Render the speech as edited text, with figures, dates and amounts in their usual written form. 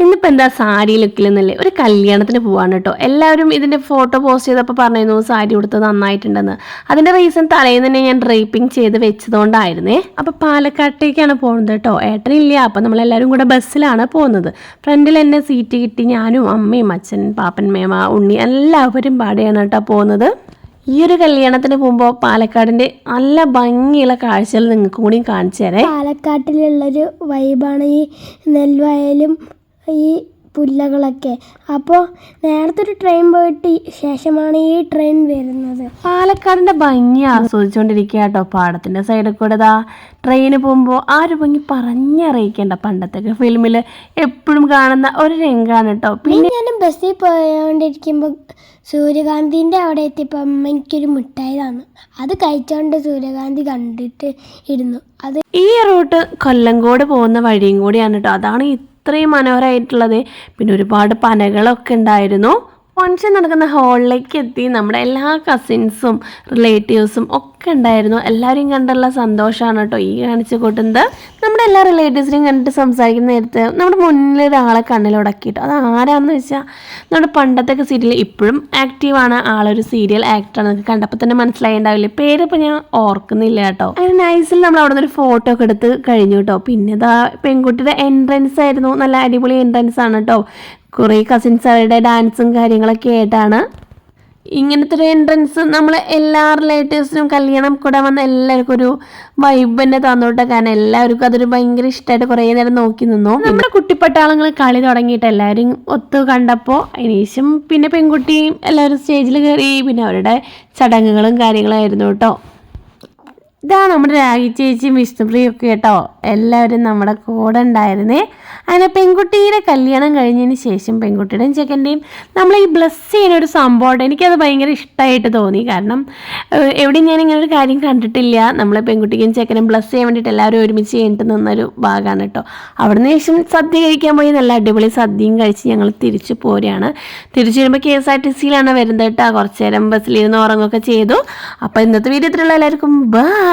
ഇന്നിപ്പോൾ എന്താ സാരി ലുക്കിലെന്നല്ലേ ഒരു കല്യാണത്തിന് പോവാണ് കേട്ടോ. എല്ലാവരും ഇതിൻ്റെ ഫോട്ടോ പോസ്റ്റ് ചെയ്തപ്പോൾ പറഞ്ഞിരുന്നു സാരി ഉടുത്തത് നന്നായിട്ടുണ്ടെന്ന്. അതിൻ്റെ റീസൺ തലേന്ന് തന്നെ ഞാൻ ഡ്രേപ്പിംഗ് ചെയ്ത് വെച്ചതുകൊണ്ടായിരുന്നേ. അപ്പോൾ പാലക്കാട്ടേക്കാണ് പോകുന്നത് കേട്ടോ. ഏട്ടനില്ല, അപ്പോൾ നമ്മളെല്ലാവരും കൂടെ ബസ്സിലാണ് പോകുന്നത്. ഫ്രണ്ടിൽ എന്നെ സീറ്റ് കിട്ടി. ഞാനും അമ്മയും അച്ഛൻ പാപ്പൻ മേമ ഉണ്ണി എല്ലാവരും പാടെയാണ് കേട്ടോ പോകുന്നത്. ഈ ഒരു കല്യാണത്തിന് പോകുമ്പോൾ പാലക്കാടിൻ്റെ നല്ല ഭംഗിയുള്ള കാഴ്ചകൾ നിങ്ങൾക്കും കൂടി കാണിച്ചു തരാം. പാലക്കാട്ടിലുള്ളൊരു വൈബാണ് ഈ നെൽവയലും ഈ പുല്ലകളൊക്കെ. അപ്പോൾ നേരത്തെ ഒരു ട്രെയിൻ പോയിട്ട് ശേഷമാണ് ഈ ട്രെയിൻ വരുന്നത്. പാലക്കാടിൻ്റെ ഭംഗി ആസ്വദിച്ചുകൊണ്ടിരിക്കുക കേട്ടോ. പാടത്തിൻ്റെ സൈഡിൽ കൂടെ ട്രെയിന് പോകുമ്പോൾ ആ ഒരു ഭംഗി പറഞ്ഞറിയിക്കേണ്ട. പണ്ടത്തെ ഫിലിമിൽ എപ്പോഴും കാണുന്ന ഒരു രംഗമാണ് കേട്ടോ. പിന്നെ ഞാൻ ബസ്സിൽ പോയോണ്ടിരിക്കുമ്പോൾ സൂര്യകാന്തിൻ്റെ അവിടെ എത്തിയപ്പോൾ അമ്മ എനിക്കൊരു മിഠായി തന്നു. അത് കഴിച്ചോണ്ട് സൂര്യകാന്തി കണ്ടിട്ട് ഇരുന്നു. അത് ഈ റൂട്ട് കൊല്ലങ്കോട് പോകുന്ന വഴിയും കൂടിയാണ് കേട്ടോ. അതാണ് ഇത്രയും മനോഹരമായിട്ടുള്ളത്. പിന്നെ ഒരുപാട് പനകളൊക്കെ ഉണ്ടായിരുന്നു. ഫംഗ്ഷൻ നടക്കുന്ന ഹാളിലേക്ക് എത്തി. നമ്മുടെ എല്ലാ കസിൻസും റിലേറ്റീവ്സും ഒക്കെ ഉണ്ടായിരുന്നു. എല്ലാവരെയും കണ്ടുള്ള സന്തോഷമാണ് കേട്ടോ ഈ കാണിച്ചു കൂട്ടുന്നത്. നമ്മുടെ എല്ലാ റിലേറ്റീവ്സിനെയും കണ്ടിട്ട് സംസാരിക്കുന്ന നേരത്ത് നമ്മുടെ മുന്നിൽ ഒരാളെ കണ്ണിലുടക്കിയിട്ട് അത് ആരാന്ന് വെച്ചാൽ നമ്മുടെ പണ്ടത്തെ സീരിയൽ ഇപ്പോഴും ആക്റ്റീവാണ്. ആളൊരു സീരിയൽ ആക്ടറാണ്. നിങ്ങൾക്ക് കണ്ടപ്പോൾ തന്നെ മനസ്സിലായിണ്ടാവില്ലേ. പേരിപ്പോൾ ഞാൻ ഓർക്കുന്നില്ല കേട്ടോ. അതിന് നൈസിൽ നമ്മൾ അവിടെ നിന്ന് ഒരു ഫോട്ടോ ഒക്കെ എടുത്ത് കഴിഞ്ഞു കേട്ടോ. പിന്നെ ഇതാ പെൺകുട്ടിയുടെ എൻട്രൻസ് ആയിരുന്നു. നല്ല അടിപൊളി എൻട്രൻസ് ആണ് കേട്ടോ. കുറേ കസിൻസ് അവരുടെ ഡാൻസും കാര്യങ്ങളൊക്കെ ആയിട്ടാണ്. ഇങ്ങനത്തെ ഒരു എൻട്രൻസ് നമ്മൾ എല്ലാ റിലേറ്റീവ്സിനും കല്യാണം കൂടെ വന്ന എല്ലാവർക്കും ഒരു വൈബ് തന്നെ തന്നോട്ടെ. കാരണം എല്ലാവർക്കും അതൊരു ഭയങ്കര ഇഷ്ടമായിട്ട് കുറേ നേരം നോക്കി നിന്നു. നമ്മുടെ കുട്ടിപ്പട്ടാളങ്ങൾ കളി തുടങ്ങിയിട്ട് എല്ലാവരും ഒത്തു കണ്ടപ്പോൾ അതിനുശേഷം പിന്നെ പെൺകുട്ടിയും എല്ലാവരും സ്റ്റേജിൽ കയറി. പിന്നെ അവരുടെ ചടങ്ങുകളും കാര്യങ്ങളായിരുന്നു കേട്ടോ. ഇതാ നമ്മുടെ രാഗി ചേച്ചിയും വിഷ്ണുപ്രിയും ഒക്കെ കേട്ടോ. എല്ലാവരും നമ്മുടെ കൂടെ ഉണ്ടായിരുന്നേ. അങ്ങനെ പെൺകുട്ടിയുടെ കല്യാണം കഴിഞ്ഞതിന് ശേഷം പെൺകുട്ടിയുടെയും ചെക്കൻ്റെയും നമ്മൾ ഈ ബ്ലസ് ചെയ്യുന്ന ഒരു സംഭവമുണ്ട്. എനിക്കത് ഭയങ്കര ഇഷ്ടമായിട്ട് തോന്നി. കാരണം എവിടെയും ഞാൻ ഇങ്ങനെ ഒരു കാര്യം കണ്ടിട്ടില്ല. നമ്മൾ പെൺകുട്ടിക്കും ചെക്കനും ബ്ലസ് ചെയ്യാൻ വേണ്ടിയിട്ട് എല്ലാവരും ഒരുമിച്ച് കഴിഞ്ഞിട്ട് നിന്നൊരു ഭാഗമാണ് കേട്ടോ. അവിടെ നിന്ന് ശേഷം സദ്യ കഴിക്കാൻ പോയി. നല്ല അടിപൊളി സദ്യയും കഴിച്ച് ഞങ്ങൾ തിരിച്ചു പോരുകയാണ്. തിരിച്ചു വരുമ്പോൾ KSRTCയിലാണ് വരുന്നത് കേട്ടോ. കുറച്ച് നേരം ബസ്സിലിരുന്ന് ഉറങ്ങുകയൊക്കെ ചെയ്തു. അപ്പോൾ ഇന്നത്തെ വീഡിയോ ഇത്രയുള്ള എല്ലാവർക്കും ബൈ.